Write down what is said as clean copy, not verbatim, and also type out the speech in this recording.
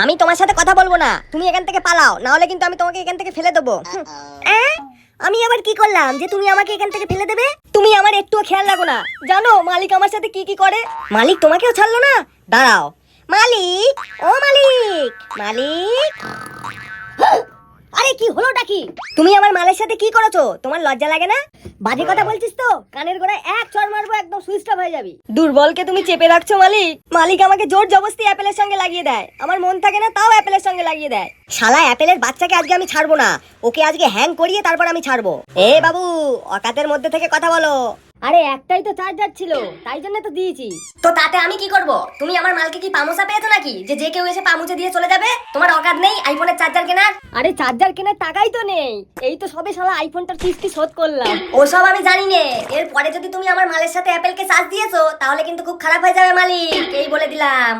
আমি তোমার সাথে কথা বলবো না, তুমি এখান থেকে পালাও, না হলে কিন্তু আমি তোমাকে এখান থেকে ফেলে দেবো। আমি আবার কি করলাম যে তুমি আমাকে এখান থেকে ফেলে দেবে? তুমি আমার একটুও খেয়াল রাখো না, জানো মালিক আমার সাথে কি কি করে? মালিক তোমাকেও ছাড়লো না? দাঁড়াও, মালিক, ও মালিক, মালিক। আরে কি হলোটা কি? তুমি আমার মালের সাথে কি করেছো? তোমার লজ্জা লাগে না? বাজে কথা বলছিস তো কানের গোড়ায় এক চড় মারবো, একদম সুইচ অফ হয়ে যাবি। দুর্বলকে তুমি চেপে রাখছো মালিক। মালিক আমাকে জোর জবরদস্তি অ্যাপেলের সঙ্গে লাগিয়ে দেয়, আমার মন থাকে না তাও অ্যাপেলের সঙ্গে লাগিয়ে দেয়। শালা অ্যাপেলের বাচ্চাকে আজকে আমি ছাড়বো না, ওকে আজকে হ্যাং করিয়ে তারপর আমি ছাড়বো। এ বাবু, অকাতের মধ্যে থেকে কথা বলো। আরে একটাই তো চার্জার ছিল, তাই জন্য তো দিয়েছি। তো তাতে আমি কি করব? তুমি আমার মালকে কি পামোসা পেয়েছো নাকি যে যে কেউ এসে পামুচে দিয়ে চলে যাবে? তোমার অকাত নেই আইফোনের চার্জার কেনার? আরে চার্জার কেনার টাকাই তো নেই, এই তো সবে শালা আইফোনটার কিস্তি শোধ করলাম। ওসব আমি জানি নে, এরপরে যদি তুমি আমার মালের সাথে অ্যাপেলকে চার্জ দিয়েছো তাহলে কিন্তু খুব খারাপ হয়ে যাবে মালিক, এই বলে দিলাম।